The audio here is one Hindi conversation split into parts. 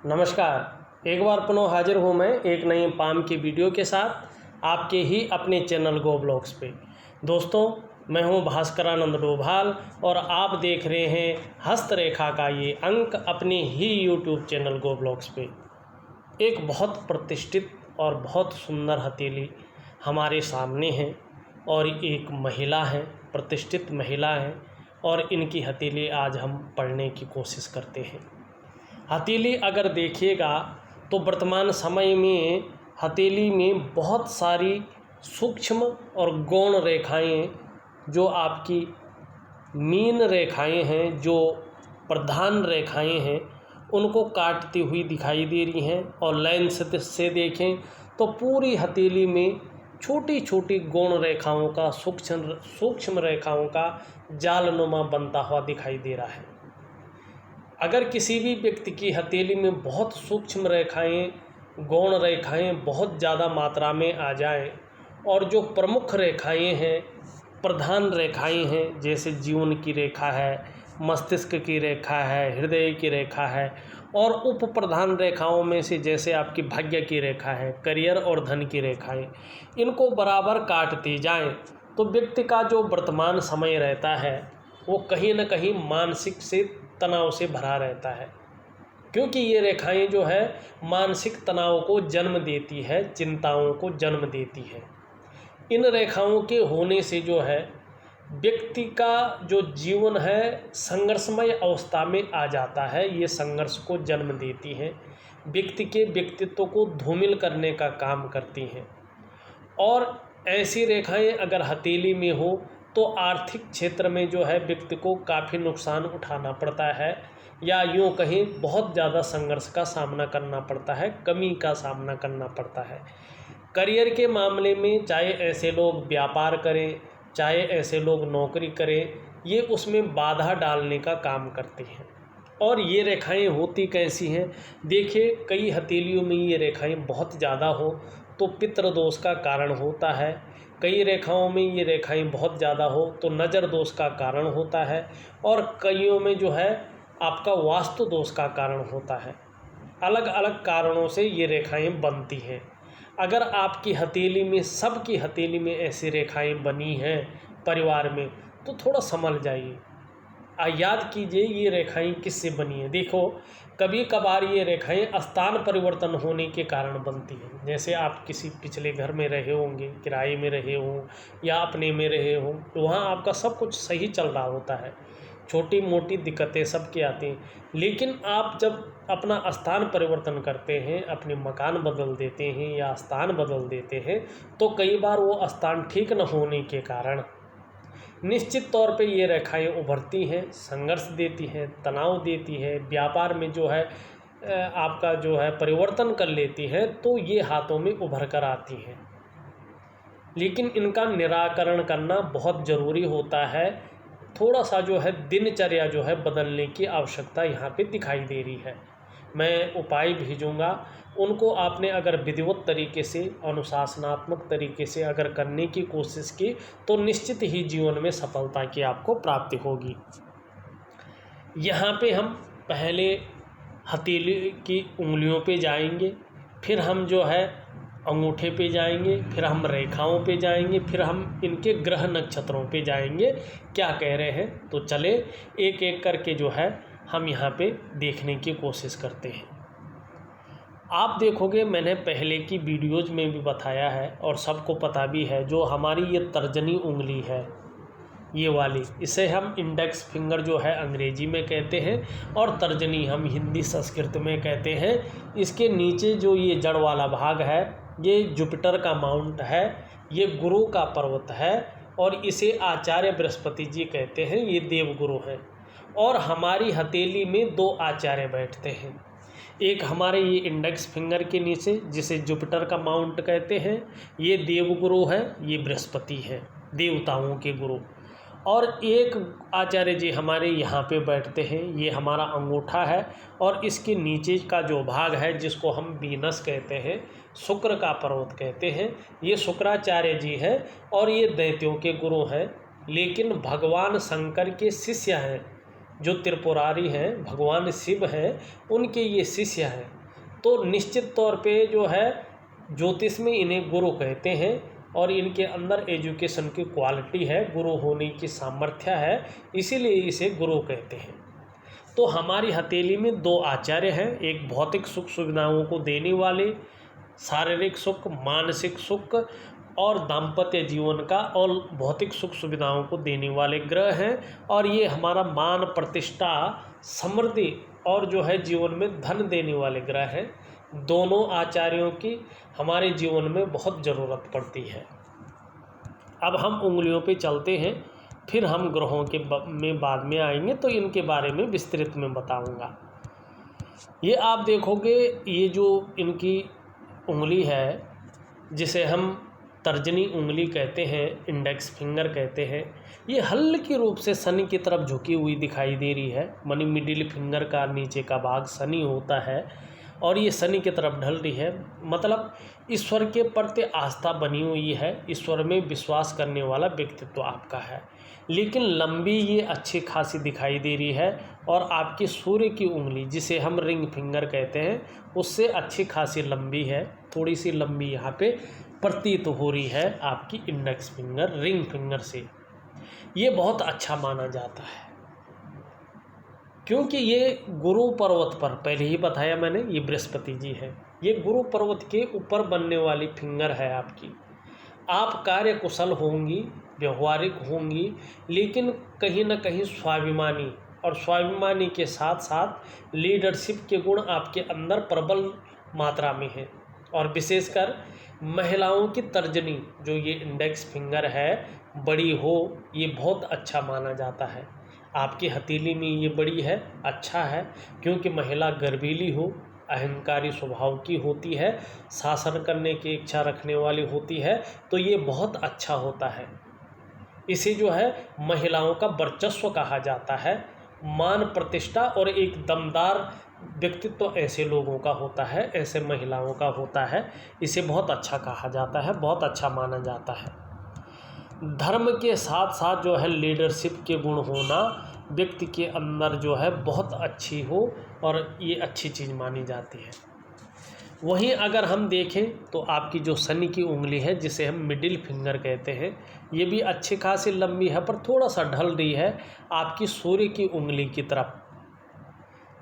नमस्कार। एक बार पुनः हाजिर हूँ मैं एक नई पाम की वीडियो के साथ आपके ही अपने चैनल गो ब्लॉग्स पे। दोस्तों, मैं हूँ भास्करानंद डोभाल और आप देख रहे हैं हस्तरेखा का ये अंक अपने ही यूट्यूब चैनल गो ब्लॉग्स पे। एक बहुत प्रतिष्ठित और बहुत सुंदर हथेली हमारे सामने है और एक महिला है, प्रतिष्ठित महिला है, और इनकी हथेली आज हम पढ़ने की कोशिश करते हैं। हथेली अगर देखिएगा तो वर्तमान समय में हथेली में बहुत सारी सूक्ष्म और गौण रेखाएं, जो आपकी मीन रेखाएं हैं, जो प्रधान रेखाएं हैं, उनको काटती हुई दिखाई दे रही हैं। और लेंस से देखें तो पूरी हथेली में छोटी छोटी गौण रेखाओं का सूक्ष्म रेखाओं का जालनुमा बनता हुआ दिखाई दे रहा है। अगर किसी भी व्यक्ति की हथेली में बहुत सूक्ष्म रेखाएं, गौण रेखाएं बहुत ज़्यादा मात्रा में आ जाएं और जो प्रमुख रेखाएं हैं, प्रधान रेखाएं हैं, जैसे जीवन की रेखा है, मस्तिष्क की रेखा है, हृदय की रेखा है, और उप प्रधान रेखाओं में से जैसे आपकी भाग्य की रेखा है, करियर और धन की रेखाएं, इनको बराबर काटती जाएं तो व्यक्ति का जो वर्तमान समय रहता है वो कहीं न कहीं मानसिक से तनाव से भरा रहता है, क्योंकि ये रेखाएं जो है मानसिक तनाव को जन्म देती है, चिंताओं को जन्म देती है। इन रेखाओं के होने से जो है व्यक्ति का जो जीवन है संघर्षमय अवस्था में आ जाता है। ये संघर्ष को जन्म देती हैं, व्यक्ति के व्यक्तित्व को धूमिल करने का काम करती हैं। और ऐसी रेखाएं अगर हथेली में हो तो आर्थिक क्षेत्र में जो है व्यक्ति को काफ़ी नुकसान उठाना पड़ता है, या यूँ कहीं बहुत ज़्यादा संघर्ष का सामना करना पड़ता है, कमी का सामना करना पड़ता है। करियर के मामले में चाहे ऐसे लोग व्यापार करें, चाहे ऐसे लोग नौकरी करें, ये उसमें बाधा डालने का काम करती हैं। और ये रेखाएं होती कैसी हैं? देखिए, कई हथेलियों में ये रेखाएं बहुत ज़्यादा हो तो पितृदोष का कारण होता है। कई रेखाओं में ये रेखाएं बहुत ज़्यादा हो तो नज़र दोष का कारण होता है, और कईयों में जो है आपका वास्तु दोष का कारण होता है। अलग अलग कारणों से ये रेखाएं बनती हैं। अगर आपकी हथेली में, सबकी हथेली में ऐसी रेखाएं बनी हैं परिवार में, तो थोड़ा संभल जाइए। याद कीजिए ये रेखाएं किससे बनी हैं। देखो, कभी कभार ये रेखाएं स्थान परिवर्तन होने के कारण बनती हैं। जैसे आप किसी पिछले घर में रहे होंगे, किराए में रहे हों या अपने में रहे हों, तो वहाँ आपका सब कुछ सही चल रहा होता है, छोटी मोटी दिक्कतें सबकी आती हैं। लेकिन आप जब अपना स्थान परिवर्तन करते हैं, अपने मकान बदल देते हैं या स्थान बदल देते हैं, तो कई बार वो स्थान ठीक न होने के कारण निश्चित तौर पे ये रेखाएं उभरती हैं, संघर्ष देती हैं, तनाव देती है, व्यापार में जो है आपका जो है परिवर्तन कर लेती हैं, तो ये हाथों में उभर कर आती हैं। लेकिन इनका निराकरण करना बहुत ज़रूरी होता है। थोड़ा सा जो है दिनचर्या जो है बदलने की आवश्यकता यहाँ पे दिखाई दे रही है। मैं उपाय भेजूँगा, उनको आपने अगर विधिवत तरीके से, अनुशासनात्मक तरीके से अगर करने की कोशिश की तो निश्चित ही जीवन में सफलता की आपको प्राप्ति होगी। यहाँ पे हम पहले हथेली की उंगलियों पे जाएंगे, फिर हम जो है अंगूठे पे जाएंगे, फिर हम रेखाओं पे जाएंगे, फिर हम इनके ग्रह नक्षत्रों पे जाएंगे। क्या कह रहे हैं? तो चले एक एक करके जो है हम यहाँ पे देखने की कोशिश करते हैं। आप देखोगे, मैंने पहले की वीडियोज़ में भी बताया है और सबको पता भी है, जो हमारी ये तर्जनी उंगली है, ये वाली, इसे हम इंडेक्स फिंगर जो है अंग्रेजी में कहते हैं और तर्जनी हम हिंदी संस्कृत में कहते हैं। इसके नीचे जो ये जड़ वाला भाग है, ये जुपिटर का माउंट है, ये गुरु का पर्वत है और इसे आचार्य बृहस्पति जी कहते हैं, ये देवगुरु हैं। और हमारी हथेली में दो आचार्य बैठते हैं, एक हमारे ये इंडेक्स फिंगर के नीचे जिसे जुपिटर का माउंट कहते हैं, ये देवगुरु है, ये बृहस्पति है, देवताओं के गुरु। और एक आचार्य जी हमारे यहाँ पे बैठते हैं, ये हमारा अंगूठा है, और इसके नीचे का जो भाग है जिसको हम वीनस कहते हैं, शुक्र का पर्वत कहते हैं, ये शुक्राचार्य जी हैं और ये दैत्यों के गुरु हैं, लेकिन भगवान शंकर के शिष्य हैं। जो त्रिपुरारी हैं, भगवान शिव हैं, उनके ये शिष्य हैं। तो निश्चित तौर पे जो है ज्योतिष में इन्हें गुरु कहते हैं और इनके अंदर एजुकेशन की क्वालिटी है, गुरु होने की सामर्थ्य है, इसीलिए इसे गुरु कहते हैं। तो हमारी हथेली में 2 आचार्य हैं, एक भौतिक सुख सुविधाओं को देने वाले, शारीरिक सुख, मानसिक सुख और दाम्पत्य जीवन का और भौतिक सुख सुविधाओं को देने वाले ग्रह हैं। और ये हमारा मान, प्रतिष्ठा, समृद्धि और जो है जीवन में धन देने वाले ग्रह हैं। दोनों आचार्यों की हमारे जीवन में बहुत ज़रूरत पड़ती है। अब हम उंगलियों पे चलते हैं, फिर हम ग्रहों के में बाद में आएंगे तो इनके बारे में विस्तृत में बताऊंगा। ये आप देखोगे, ये जो इनकी उंगली है जिसे हम तर्जनी उंगली कहते हैं, इंडेक्स फिंगर कहते हैं, ये हल्की रूप से शनि की तरफ झुकी हुई दिखाई दे रही है। मानी मिडिल फिंगर का नीचे का भाग शनि होता है और ये शनि की तरफ ढल रही है। मतलब ईश्वर के प्रति आस्था बनी हुई है, ईश्वर में विश्वास करने वाला व्यक्तित्व आपका है। लेकिन लंबी ये अच्छी खासी दिखाई दे रही है और आपकी सूर्य की उंगली जिसे हम रिंग फिंगर कहते हैं उससे अच्छी खासी लंबी है, थोड़ी सी लंबी यहाँ पे प्रतीत हो रही है आपकी इंडेक्स फिंगर रिंग फिंगर से। ये बहुत अच्छा माना जाता है क्योंकि ये गुरु पर्वत पर, पहले ही बताया मैंने, ये बृहस्पति जी है, ये गुरु पर्वत के ऊपर बनने वाली फिंगर है आपकी। आप कार्य कुशल होंगी, व्यवहारिक होंगी, लेकिन कहीं ना कहीं स्वाभिमानी, और स्वाभिमानी के साथ साथ लीडरशिप के गुण आपके अंदर प्रबल मात्रा में है। और विशेषकर महिलाओं की तर्जनी जो ये इंडेक्स फिंगर है बड़ी हो, ये बहुत अच्छा माना जाता है। आपकी हथेली में ये बड़ी है, अच्छा है, क्योंकि महिला गर्वीली हो, अहंकारी स्वभाव की होती है, शासन करने की इच्छा रखने वाली होती है, तो ये बहुत अच्छा होता है। इसे जो है महिलाओं का वर्चस्व कहा जाता है। मान, प्रतिष्ठा और एक दमदार व्यक्तित्व ऐसे लोगों का होता है, ऐसे महिलाओं का होता है। इसे बहुत अच्छा कहा जाता है, बहुत अच्छा माना जाता है। धर्म के साथ साथ जो है लीडरशिप के गुण होना व्यक्ति के अंदर जो है बहुत अच्छी हो और ये अच्छी चीज़ मानी जाती है। वहीं अगर हम देखें तो आपकी जो शनि की उंगली है जिसे हम मिडिल फिंगर कहते हैं, ये भी अच्छी खासी लंबी है पर थोड़ा सा ढल रही है आपकी सूर्य की उंगली की तरफ।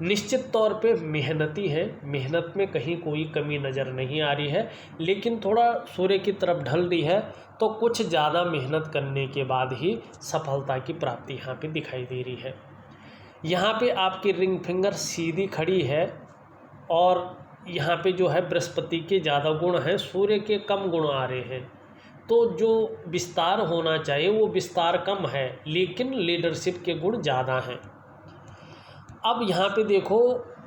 निश्चित तौर पे मेहनती है, मेहनत में कहीं कोई कमी नज़र नहीं आ रही है, लेकिन थोड़ा सूर्य की तरफ ढल रही है तो कुछ ज़्यादा मेहनत करने के बाद ही सफलता की प्राप्ति यहाँ पे दिखाई दे रही है। यहाँ पे आपकी रिंग फिंगर सीधी खड़ी है और यहाँ पे जो है बृहस्पति के ज़्यादा गुण हैं, सूर्य के कम गुण आ रहे हैं। तो जो विस्तार होना चाहिए वो विस्तार कम है, लेकिन लीडरशिप के गुण ज़्यादा हैं। अब यहाँ पे देखो,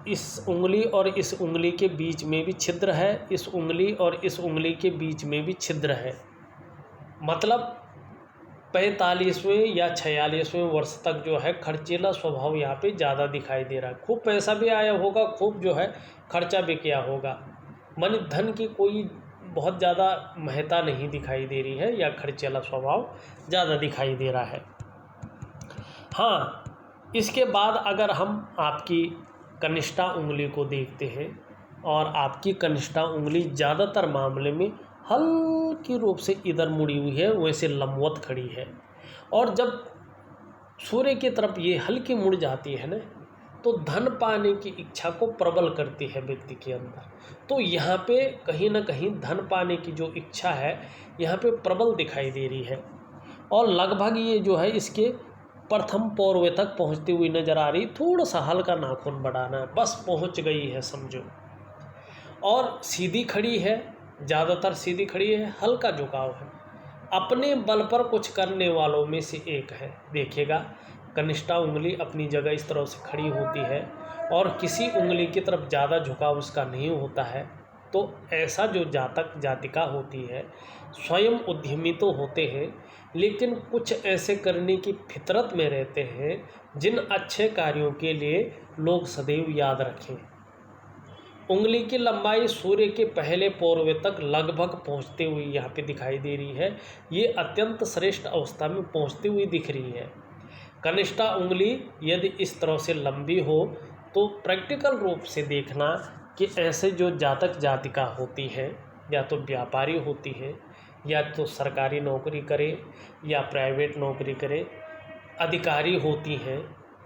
इस उंगली और इस उंगली के बीच में भी छिद्र है, इस उंगली और इस उंगली के बीच में भी छिद्र है। मतलब 45वें या 46वें वर्ष तक जो है खर्चीला स्वभाव यहाँ पे ज़्यादा दिखाई दे रहा है। खूब पैसा भी आया होगा, खूब जो है खर्चा भी किया होगा, मानी धन की कोई बहुत ज़्यादा महत्ता नहीं दिखाई दे रही है या खर्चीला स्वभाव ज़्यादा दिखाई दे रहा है। हाँ, इसके बाद अगर हम आपकी कनिष्ठा उंगली को देखते हैं और आपकी कनिष्ठा उंगली ज़्यादातर मामले में हल्की रूप से इधर मुड़ी हुई है, वैसे लंबवत खड़ी है। और जब सूर्य की तरफ ये हल्की मुड़ जाती है ना, तो धन पाने की इच्छा को प्रबल करती है व्यक्ति के अंदर। तो यहाँ पे कहीं ना कहीं धन पाने की जो इच्छा है यहाँ पे प्रबल दिखाई दे रही है और लगभग ये जो है इसके प्रथम पौरवे तक पहुँचती हुई नज़र आ रही। थोड़ा सा हल्का नाखून बढ़ाना है, बस पहुँच गई है समझो। और सीधी खड़ी है, ज़्यादातर सीधी खड़ी है, हल्का झुकाव है, अपने बल पर कुछ करने वालों में से एक है। देखिएगा, कनिष्ठा उंगली अपनी जगह इस तरह से खड़ी होती है और किसी उंगली की तरफ ज़्यादा झुकाव उसका नहीं होता है। तो ऐसा जो जातक जातिका होती है स्वयं उद्यमी तो होते हैं, लेकिन कुछ ऐसे करने की फितरत में रहते हैं जिन अच्छे कार्यों के लिए लोग सदैव याद रखें। उंगली की लंबाई सूर्य के पहले पौरवे तक लगभग पहुंचते हुई यहाँ पे दिखाई दे रही है। ये अत्यंत श्रेष्ठ अवस्था में पहुंचती हुई दिख रही है। कनिष्ठा उंगली यदि इस तरह से लंबी हो तो प्रैक्टिकल रूप से देखना कि ऐसे जो जातक जातिका होती हैं, या तो व्यापारी होती हैं, या तो सरकारी नौकरी करे या प्राइवेट नौकरी करे, अधिकारी होती हैं,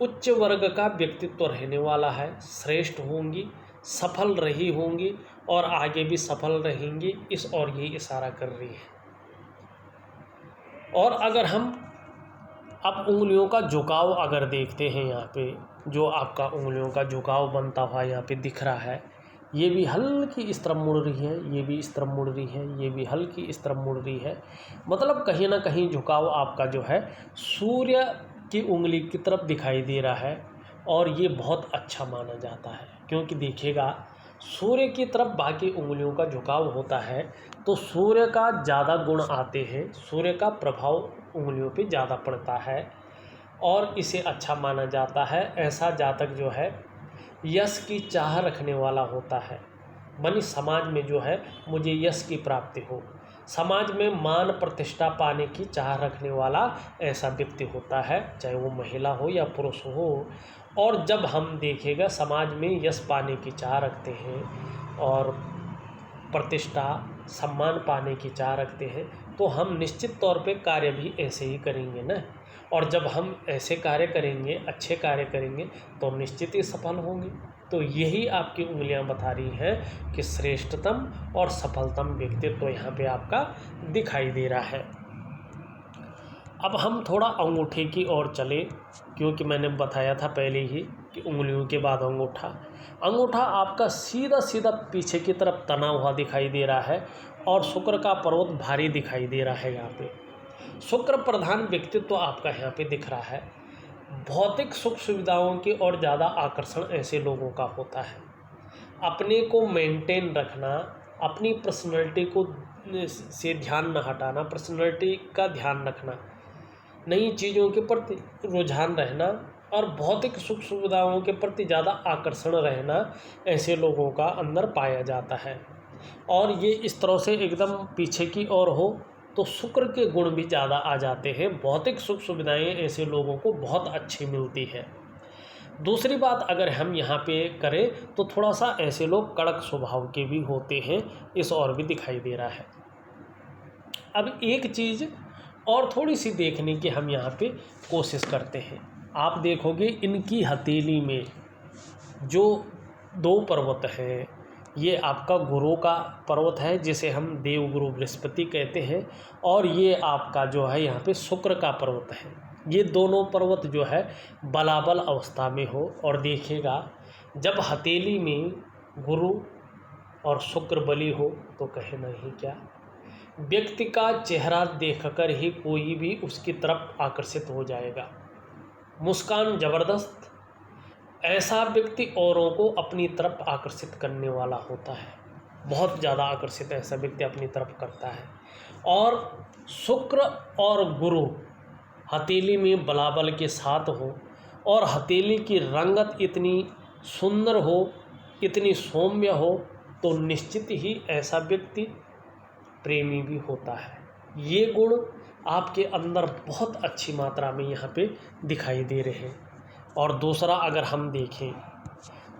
उच्च वर्ग का व्यक्तित्व रहने वाला है, श्रेष्ठ होंगी, सफल रही होंगी और आगे भी सफल रहेंगी, इस और ये इशारा कर रही है। और अगर हम अब उंगलियों का झुकाव अगर देखते हैं, यहाँ पे जो आपका उंगलियों का झुकाव बनता हुआ यहाँ पे दिख रहा है, ये भी हल्की इस तरफ मुड़ रही है, ये भी इस तरफ मुड़ रही है, ये भी हल्की इस तरफ मुड़ रही है। मतलब कहीं ना कहीं झुकाव आपका जो है सूर्य की उंगली की तरफ दिखाई दे रहा है, और ये बहुत अच्छा माना जाता है। क्योंकि देखिएगा, सूर्य की तरफ बाकी उंगलियों का झुकाव होता है तो सूर्य का ज़्यादा गुण आते हैं, सूर्य का प्रभाव उंगलियों पे ज़्यादा पड़ता है और इसे अच्छा माना जाता है। ऐसा जातक जो है यश की चाह रखने वाला होता है, मानी समाज में जो है मुझे यश की प्राप्ति हो, समाज में मान प्रतिष्ठा पाने की चाह रखने वाला ऐसा व्यक्ति होता है, चाहे वो महिला हो या पुरुष हो। और जब हम देखेगा समाज में यश पाने की चाह रखते हैं और प्रतिष्ठा सम्मान पाने की चाह रखते हैं, तो हम निश्चित तौर पे कार्य भी ऐसे ही करेंगे ना। और जब हम ऐसे कार्य करेंगे, अच्छे कार्य करेंगे, तो निश्चित ही सफल होंगे। तो यही आपकी उंगलियां बता रही हैं कि श्रेष्ठतम और सफलतम व्यक्तित्व यहाँ पे आपका दिखाई दे रहा है। अब हम थोड़ा अंगूठे की ओर चले, क्योंकि मैंने बताया था पहले ही कि उंगलियों के बाद अंगूठा। अंगूठा आपका सीधा सीधा पीछे की तरफ तना हुआ दिखाई दे रहा है और शुक्र का पर्वत भारी दिखाई दे रहा है। यहाँ पे शुक्र प्रधान व्यक्तित्व आपका यहाँ पे दिख रहा है। भौतिक सुख सुविधाओं की ओर ज़्यादा आकर्षण ऐसे लोगों का होता है। अपने को मेंटेन रखना, अपनी पर्सनैलिटी को से ध्यान न हटाना, पर्सनैलिटी का ध्यान रखना, नई चीज़ों के प्रति रुझान रहना और भौतिक सुख सुविधाओं के प्रति ज़्यादा आकर्षण रहना ऐसे लोगों का अंदर पाया जाता है। और ये इस तरह से एकदम पीछे की ओर हो तो शुक्र के गुण भी ज़्यादा आ जाते हैं। भौतिक सुख सुविधाएं ऐसे लोगों को बहुत अच्छी मिलती है। दूसरी बात अगर हम यहाँ पे करें तो थोड़ा सा ऐसे लोग कड़क स्वभाव के भी होते हैं, इस और भी दिखाई दे रहा है। अब एक चीज़ और थोड़ी सी देखने की हम यहाँ पे कोशिश करते हैं। आप देखोगे इनकी हथेली में जो दो पर्वत हैं, ये आपका गुरु का पर्वत है जिसे हम देवगुरु बृहस्पति कहते हैं, और ये आपका जो है यहाँ पे शुक्र का पर्वत है। ये दोनों पर्वत जो है बलाबल अवस्था में हो, और देखिएगा जब हथेली में गुरु और शुक्र बली हो तो कहे नहीं क्या, व्यक्ति का चेहरा देखकर ही कोई भी उसकी तरफ आकर्षित हो जाएगा। मुस्कान जबरदस्त, ऐसा व्यक्ति औरों को अपनी तरफ आकर्षित करने वाला होता है, बहुत ज़्यादा आकर्षित ऐसा व्यक्ति अपनी तरफ करता है। और शुक्र और गुरु हथेली में बलाबल के साथ हो और हथेली की रंगत इतनी सुंदर हो, इतनी सौम्य हो, तो निश्चित ही ऐसा व्यक्ति प्रेमी भी होता है। ये गुण आपके अंदर बहुत अच्छी मात्रा में यहाँ पे दिखाई दे रहे हैं। और दूसरा अगर हम देखें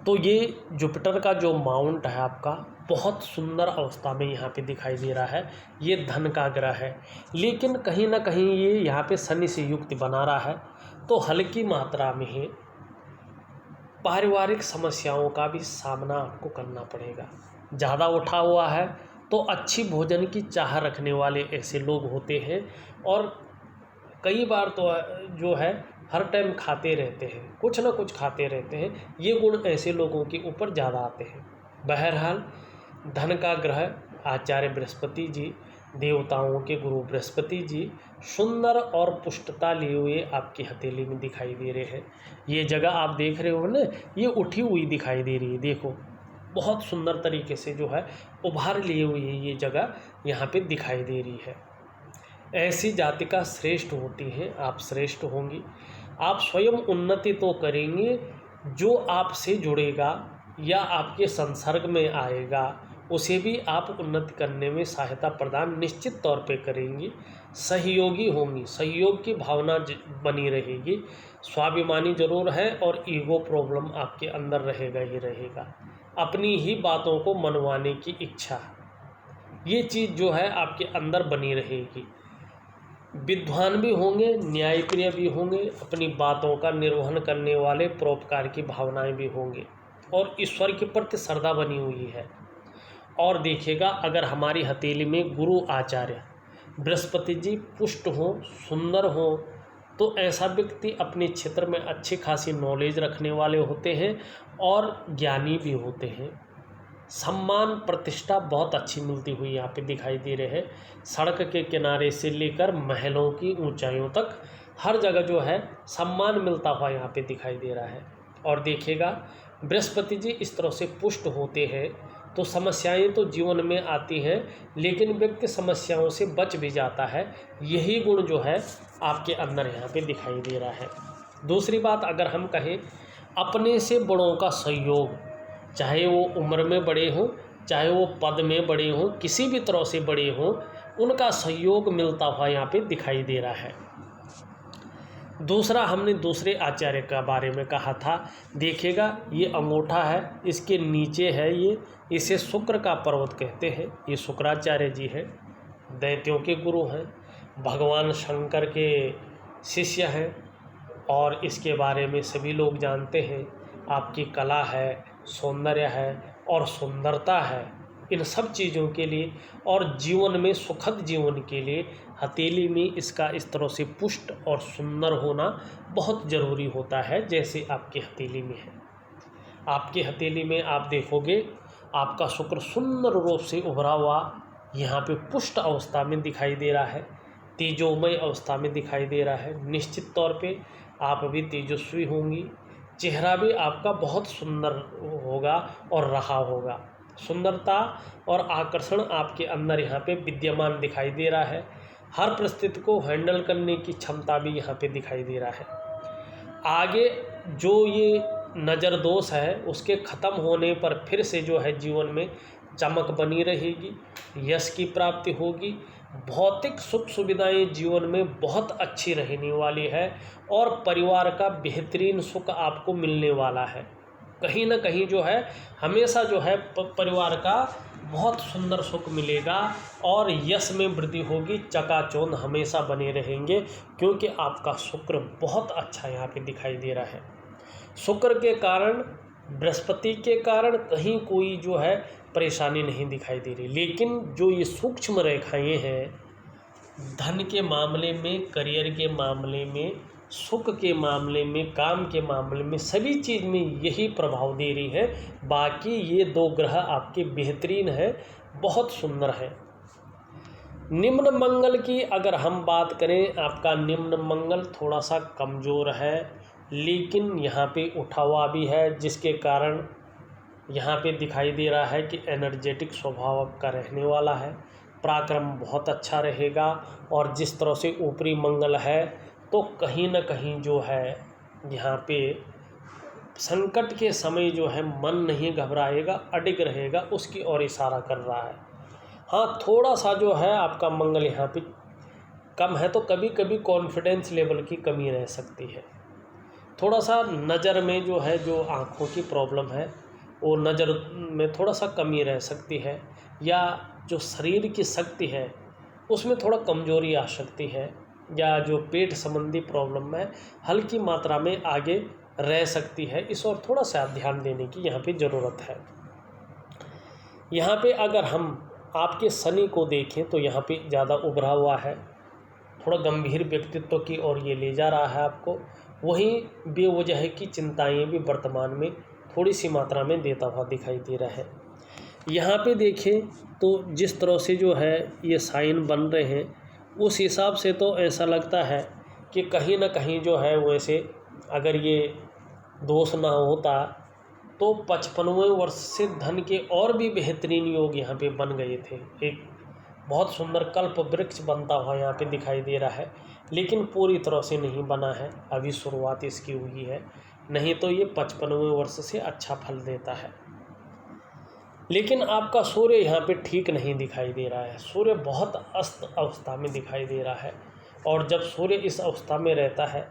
तो ये जुपिटर का जो माउंट है आपका बहुत सुंदर अवस्था में यहाँ पे दिखाई दे रहा है। ये धन का ग्रह है, लेकिन कहीं ना कहीं ये यहाँ पे शनि से युक्त बना रहा है, तो हल्की मात्रा में पारिवारिक समस्याओं का भी सामना आपको करना पड़ेगा। ज़्यादा उठा हुआ है तो अच्छी भोजन की चाह रखने वाले ऐसे लोग होते हैं, और कई बार तो जो है हर टाइम खाते रहते हैं, कुछ ना कुछ खाते रहते हैं। ये गुण ऐसे लोगों के ऊपर ज़्यादा आते हैं। बहरहाल धन का ग्रह आचार्य बृहस्पति जी, देवताओं के गुरु बृहस्पति जी सुंदर और पुष्टता लिए हुए आपकी हथेली में दिखाई दे रहे हैं। ये जगह आप देख रहे हो ना, ये उठी हुई दिखाई दे रही है। देखो बहुत सुंदर तरीके से जो है उभार लिए हुई है ये जगह यहाँ पे दिखाई दे रही है। ऐसी जातिका श्रेष्ठ होती हैं, आप श्रेष्ठ होंगी। आप स्वयं उन्नति तो करेंगे, जो आपसे जुड़ेगा या आपके संसर्ग में आएगा उसे भी आप उन्नति करने में सहायता प्रदान निश्चित तौर पे करेंगी। सहयोगी होंगी, सहयोग की भावना बनी रहेगी। स्वाभिमानी जरूर है और ईगो प्रॉब्लम आपके अंदर रहेगा ही रहेगा। अपनी ही बातों को मनवाने की इच्छा, ये चीज़ जो है आपके अंदर बनी रहेगी। विद्वान भी होंगे, न्यायप्रिय भी होंगे, अपनी बातों का निर्वहन करने वाले परोपकार की भावनाएं भी होंगे और ईश्वर के प्रति श्रद्धा बनी हुई है। और देखिएगा, अगर हमारी हथेली में गुरु आचार्य बृहस्पति जी पुष्ट हो, सुंदर हो, तो ऐसा व्यक्ति अपने क्षेत्र में अच्छी खासी नॉलेज रखने वाले होते हैं और ज्ञानी भी होते हैं। सम्मान प्रतिष्ठा बहुत अच्छी मिलती हुई यहाँ पे दिखाई दे रहे हैं। सड़क के किनारे से लेकर महलों की ऊंचाइयों तक हर जगह जो है सम्मान मिलता हुआ यहाँ पे दिखाई दे रहा है। और देखिएगा, बृहस्पति जी इस तरह से पुष्ट होते हैं तो समस्याएं तो जीवन में आती हैं, लेकिन व्यक्ति समस्याओं से बच भी जाता है। यही गुण जो है आपके अंदर यहाँ पे दिखाई दे रहा है। दूसरी बात, अगर हम कहें अपने से बड़ों का सहयोग, चाहे वो उम्र में बड़े हों, चाहे वो पद में बड़े हों, किसी भी तरह से बड़े हों, उनका सहयोग मिलता हुआ यहाँ पे दिखाई दे रहा है। दूसरा, हमने दूसरे आचार्य का बारे में कहा था। देखिएगा, ये अंगूठा है, इसके नीचे है ये, इसे शुक्र का पर्वत कहते हैं। ये शुक्राचार्य जी हैं, दैत्यों के गुरु हैं, भगवान शंकर के शिष्य हैं और इसके बारे में सभी लोग जानते हैं। आपकी कला है, सौंदर्य है और सुंदरता है, इन सब चीज़ों के लिए और जीवन में सुखद जीवन के लिए हथेली में इसका इस तरह से पुष्ट और सुंदर होना बहुत ज़रूरी होता है। जैसे आपकी हथेली में है, आपकी हथेली में आप देखोगे आपका शुक्र सुंदर रूप से उभरा हुआ यहाँ पे पुष्ट अवस्था में दिखाई दे रहा है, तेजोमय अवस्था में दिखाई दे रहा है। निश्चित तौर पे आप भी तेजस्वी होंगी, चेहरा भी आपका बहुत सुंदर होगा और रहा होगा। सुंदरता और आकर्षण आपके अंदर यहाँ पे विद्यमान दिखाई दे रहा है। हर परिस्थिति को हैंडल करने की क्षमता भी यहाँ पे दिखाई दे रहा है। आगे जो ये नज़र दोष है उसके ख़त्म होने पर फिर से जो है जीवन में चमक बनी रहेगी, यश की प्राप्ति होगी, भौतिक सुख सुविधाएं जीवन में बहुत अच्छी रहने वाली है और परिवार का बेहतरीन सुख आपको मिलने वाला है। कहीं ना कहीं जो है हमेशा जो है परिवार का बहुत सुंदर सुख मिलेगा और यश में वृद्धि होगी, चकाचौंध हमेशा बने रहेंगे, क्योंकि आपका शुक्र बहुत अच्छा यहाँ पे दिखाई दे रहा है। शुक्र के कारण, बृहस्पति के कारण कहीं कोई जो है परेशानी नहीं दिखाई दे रही। लेकिन जो ये सूक्ष्म रेखाएं हैं, धन के मामले में, करियर के मामले में, सुख के मामले में, काम के मामले में, सभी चीज़ में यही प्रभाव दे रही है। बाकी ये दो ग्रह आपके बेहतरीन है, बहुत सुंदर है। निम्न मंगल की अगर हम बात करें, आपका निम्न मंगल थोड़ा सा कमज़ोर है, लेकिन यहाँ पे उठा हुआ भी है, जिसके कारण यहाँ पे दिखाई दे रहा है कि एनर्जेटिक स्वभाव का रहने वाला है। पराक्रम बहुत अच्छा रहेगा और जिस तरह से ऊपरी मंगल है तो कहीं ना कहीं जो है यहाँ पे संकट के समय जो है मन नहीं घबराएगा, अडिग रहेगा, उसकी ओर इशारा कर रहा है। हाँ, थोड़ा सा जो है आपका मंगल यहाँ पे कम है तो कभी कभी कॉन्फिडेंस लेवल की कमी रह सकती है। थोड़ा सा नज़र में जो है, जो आँखों की प्रॉब्लम है वो नज़र में थोड़ा सा कमी रह सकती है, या जो शरीर की शक्ति है उसमें थोड़ा कमजोरी आ सकती है, या जो पेट संबंधी प्रॉब्लम है हल्की मात्रा में आगे रह सकती है। इस और थोड़ा सा ध्यान देने की यहाँ पे ज़रूरत है। यहाँ पे अगर हम आपके शनि को देखें तो यहाँ पे ज़्यादा उभरा हुआ है, थोड़ा गंभीर व्यक्तित्व की ओर ये ले जा रहा है आपको। वहीं बेवजह की चिंताएं भी वर्तमान में थोड़ी सी मात्रा में देता हुआ दिखाई दे रहा है। यहाँ पे देखें तो जिस तरह से जो है ये साइन बन रहे हैं, उस हिसाब से तो ऐसा लगता है कि कहीं ना कहीं जो है वैसे अगर ये दोष ना होता तो 55वें वर्ष से धन के और भी बेहतरीन योग यहाँ पे बन गए थे। एक बहुत सुंदर कल्प वृक्ष बनता हुआ यहाँ पे दिखाई दे रहा है, लेकिन पूरी तरह से नहीं बना है, अभी शुरुआत इसकी हुई है, नहीं तो ये 55वें वर्ष से अच्छा फल देता है। लेकिन आपका सूर्य यहाँ पे ठीक नहीं दिखाई दे रहा है। सूर्य बहुत अस्त अवस्था में दिखाई दे रहा है, और जब सूर्य इस अवस्था में रहता है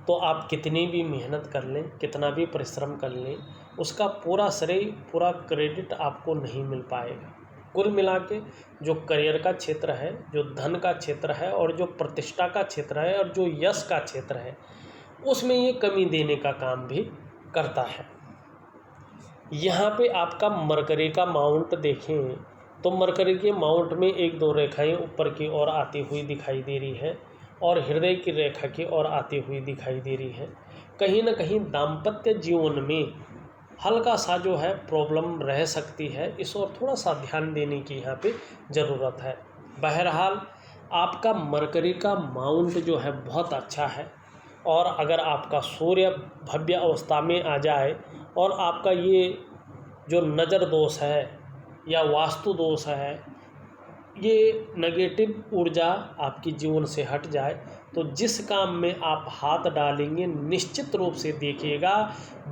तो आप कितनी भी मेहनत कर लें, कितना भी परिश्रम कर लें, उसका पूरा श्रेय, पूरा क्रेडिट आपको नहीं मिल पाएगा। कुल मिला के जो करियर का क्षेत्र है, जो धन का क्षेत्र है, और जो प्रतिष्ठा का क्षेत्र है, और जो यश का क्षेत्र है, उसमें ये कमी देने का काम भी करता है। यहाँ पे आपका मरकरी का माउंट देखें तो मरकरी के माउंट में एक दो रेखाएं ऊपर की ओर आती हुई दिखाई दे रही है, और हृदय की रेखा की ओर आती हुई दिखाई दे रही है। कहीं ना कहीं दाम्पत्य जीवन में हल्का सा जो है प्रॉब्लम रह सकती है, इस ओर थोड़ा सा ध्यान देने की यहाँ पे ज़रूरत है। बहरहाल आपका मरकरी का माउंट जो है बहुत अच्छा है, और अगर आपका सूर्य भव्य अवस्था में आ जाए और आपका ये जो नज़र दोष है या वास्तु दोष है, ये नेगेटिव ऊर्जा आपकी जीवन से हट जाए, तो जिस काम में आप हाथ डालेंगे निश्चित रूप से देखिएगा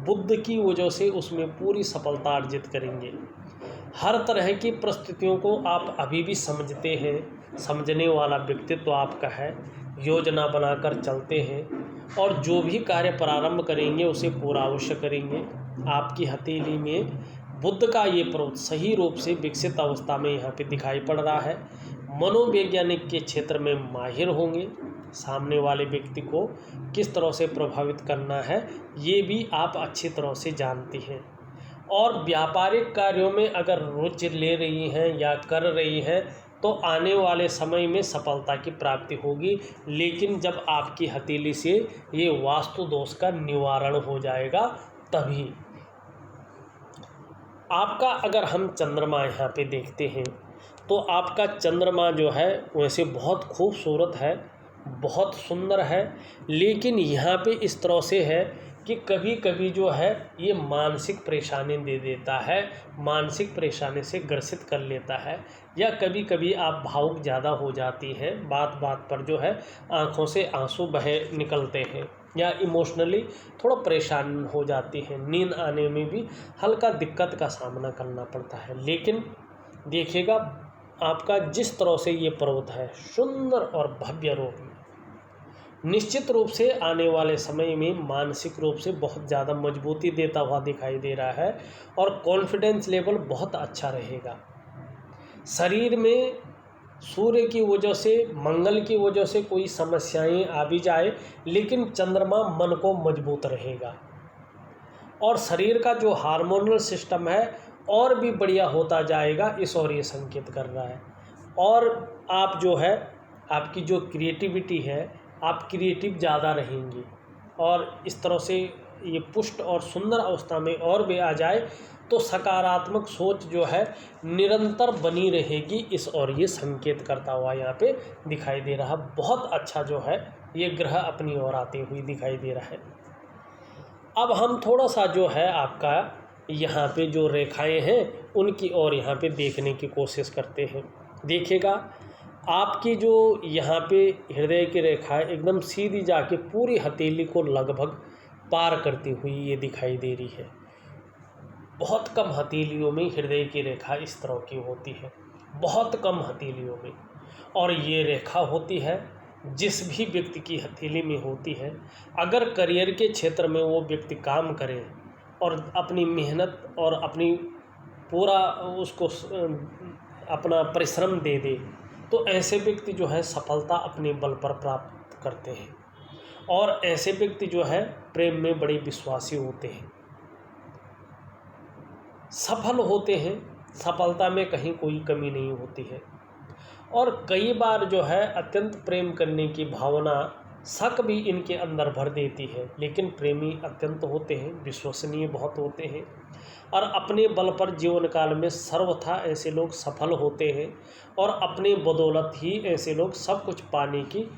बुद्ध की वजह से उसमें पूरी सफलता अर्जित करेंगे। हर तरह की परिस्थितियों को आप अभी भी समझते हैं, समझने वाला व्यक्तित्व आपका है, योजना बनाकर चलते हैं, और जो भी कार्य प्रारंभ करेंगे उसे पूरा अवश्य करेंगे। आपकी हथेली में बुद्ध का ये पर्वत सही रूप से विकसित अवस्था में यहाँ पे दिखाई पड़ रहा है। मनोवैज्ञानिक के क्षेत्र में माहिर होंगे, सामने वाले व्यक्ति को किस तरह से प्रभावित करना है ये भी आप अच्छी तरह से जानती हैं। और व्यापारिक कार्यों में अगर रुचि ले रही हैं या कर रही हैं तो आने वाले समय में सफलता की प्राप्ति होगी, लेकिन जब आपकी हथेली से ये वास्तु दोष का निवारण हो जाएगा तभी। आपका अगर हम चंद्रमा यहाँ पे देखते हैं तो आपका चंद्रमा जो है वैसे बहुत खूबसूरत है, बहुत सुंदर है, लेकिन यहाँ पे इस तरह से है कि कभी कभी जो है ये मानसिक परेशानी दे देता है, मानसिक परेशानी से ग्रसित कर लेता है, या कभी कभी आप भावुक ज़्यादा हो जाती हैं, बात बात पर जो है आँखों से आंसू बहे निकलते हैं, या इमोशनली थोड़ा परेशान हो जाती हैं, नींद आने में भी हल्का दिक्कत का सामना करना पड़ता है। लेकिन देखिएगा आपका जिस तरह से ये पर्वत है सुंदर और भव्य रूप में, निश्चित रूप से आने वाले समय में मानसिक रूप से बहुत ज़्यादा मजबूती देता हुआ दिखाई दे रहा है, और कॉन्फिडेंस लेवल बहुत अच्छा रहेगा। शरीर में सूर्य की वजह से, मंगल की वजह से कोई समस्याएं आ भी जाए, लेकिन चंद्रमा मन को मजबूत रहेगा, और शरीर का जो हार्मोनल सिस्टम है और भी बढ़िया होता जाएगा, इस ओर ये संकेत कर रहा है। और आप जो है आपकी जो क्रिएटिविटी है, आप क्रिएटिव ज़्यादा रहेंगे, और इस तरह से ये पुष्ट और सुंदर अवस्था में और भी आ जाए तो सकारात्मक सोच जो है निरंतर बनी रहेगी, इस और ये संकेत करता हुआ यहाँ पे दिखाई दे रहा। बहुत अच्छा जो है ये ग्रह अपनी ओर आते हुए दिखाई दे रहा है। अब हम थोड़ा सा जो है आपका यहाँ पे जो रेखाएं हैं उनकी ओर यहाँ पे देखने की कोशिश करते हैं। देखिएगा आपकी जो यहाँ पे हृदय की रेखा है एकदम सीधी जाके पूरी हथेली को लगभग पार करती हुई ये दिखाई दे रही है। बहुत कम हथेलियों में हृदय की रेखा इस तरह की होती है, बहुत कम हथेलियों में, और ये रेखा होती है जिस भी व्यक्ति की हथेली में होती है। अगर करियर के क्षेत्र में वो व्यक्ति काम करे और अपनी मेहनत और अपनी पूरा उसको अपना परिश्रम दे दे, तो ऐसे व्यक्ति जो है सफलता अपने बल पर प्राप्त करते हैं, और ऐसे व्यक्ति जो है प्रेम में बड़े विश्वासी होते हैं, सफल होते हैं, सफलता में कहीं कोई कमी नहीं होती है। और कई बार जो है अत्यंत प्रेम करने की भावना शक भी इनके अंदर भर देती है, लेकिन प्रेमी अत्यंत होते हैं, विश्वसनीय बहुत होते हैं, और अपने बल पर जीवन काल में सर्वथा ऐसे लोग सफल होते हैं, और अपने बदौलत ही ऐसे लोग सब कुछ पाने की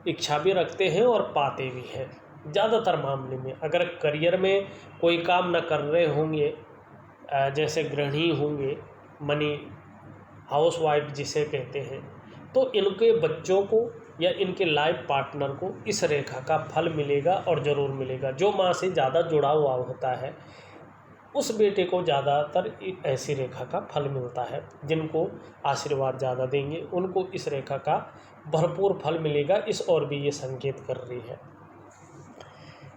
इच्छा भी रखते हैं और पाते भी हैं। ज़्यादातर मामले में अगर करियर में कोई काम न कर रहे होंगे, जैसे गृहिणी होंगे, मनी हाउस वाइफ जिसे कहते हैं, तो इनके बच्चों को या इनके लाइफ पार्टनर को इस रेखा का फल मिलेगा, और ज़रूर मिलेगा। जो माँ से ज़्यादा जुड़ा हुआ होता है, उस बेटे को ज़्यादातर ऐसी रेखा का फल मिलता है। जिनको आशीर्वाद ज़्यादा देंगे उनको इस रेखा का भरपूर फल मिलेगा, इस ओर भी ये संकेत कर रही है।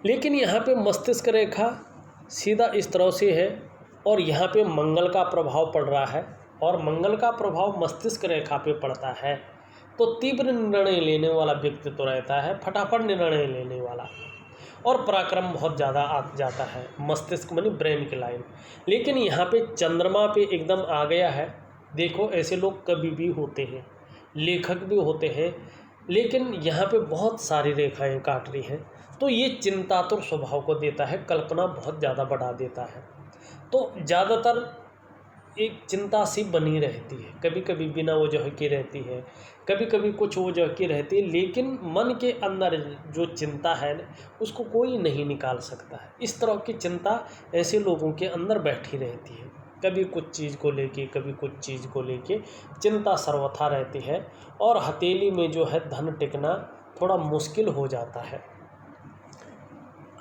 लेकिन यहाँ पे मस्तिष्क रेखा सीधा इस तरह से है और यहाँ पे मंगल का प्रभाव पड़ रहा है, और मंगल का प्रभाव मस्तिष्क रेखा पे पड़ता है तो तीव्र निर्णय लेने वाला व्यक्तित्व रहता है, फटाफट निर्णय लेने वाला, और पराक्रम बहुत ज़्यादा आ जाता है। मस्तिष्क मानी ब्रेन की लाइन। लेकिन यहाँ पे चंद्रमा पे एकदम आ गया है। देखो ऐसे लोग कभी भी होते हैं, लेखक भी होते हैं, लेकिन यहाँ पे बहुत सारी रेखाएं काट रही हैं तो ये चिंतातुर स्वभाव को देता है, कल्पना बहुत ज़्यादा बढ़ा देता है। तो ज़्यादातर एक चिंता सी बनी रहती है, कभी कभी बिना वजह की रहती है, कभी कभी कुछ वजह की रहती है, लेकिन मन के अंदर जो चिंता है उसको कोई नहीं निकाल सकता है। इस तरह की चिंता ऐसे लोगों के अंदर बैठी रहती है, कभी कुछ चीज़ को लेके कभी कुछ चीज़ को लेके चिंता सर्वथा रहती है, और हथेली में जो है धन टिकना थोड़ा मुश्किल हो जाता है।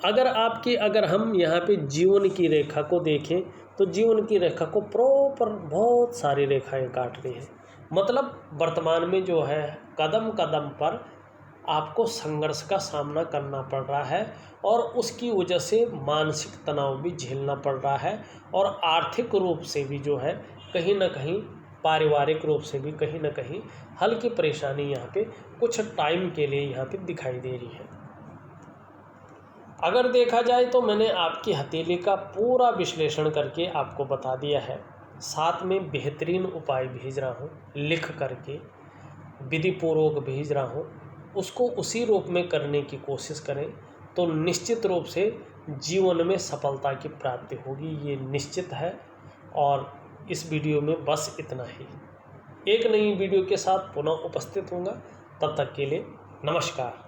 अगर हम यहाँ पे जीवन की रेखा को देखें तो जीवन की रेखा को प्रॉपर बहुत सारी रेखाएं काट रही हैं। मतलब वर्तमान में जो है कदम कदम पर आपको संघर्ष का सामना करना पड़ रहा है, और उसकी वजह से मानसिक तनाव भी झेलना पड़ रहा है, और आर्थिक रूप से भी जो है कहीं ना कहीं, पारिवारिक रूप से भी कहीं ना कहीं हल्की परेशानी यहाँ पे कुछ टाइम के लिए यहाँ पे दिखाई दे रही है। अगर देखा जाए तो मैंने आपकी हथेली का पूरा विश्लेषण करके आपको बता दिया है, साथ में बेहतरीन उपाय भेज रहा हूँ, लिख करके विधिपूर्वक भेज रहा हूँ। उसको उसी रूप में करने की कोशिश करें तो निश्चित रूप से जीवन में सफलता की प्राप्ति होगी, ये निश्चित है। और इस वीडियो में बस इतना ही। एक नई वीडियो के साथ पुनः उपस्थित होऊंगा, तब तक के लिए नमस्कार।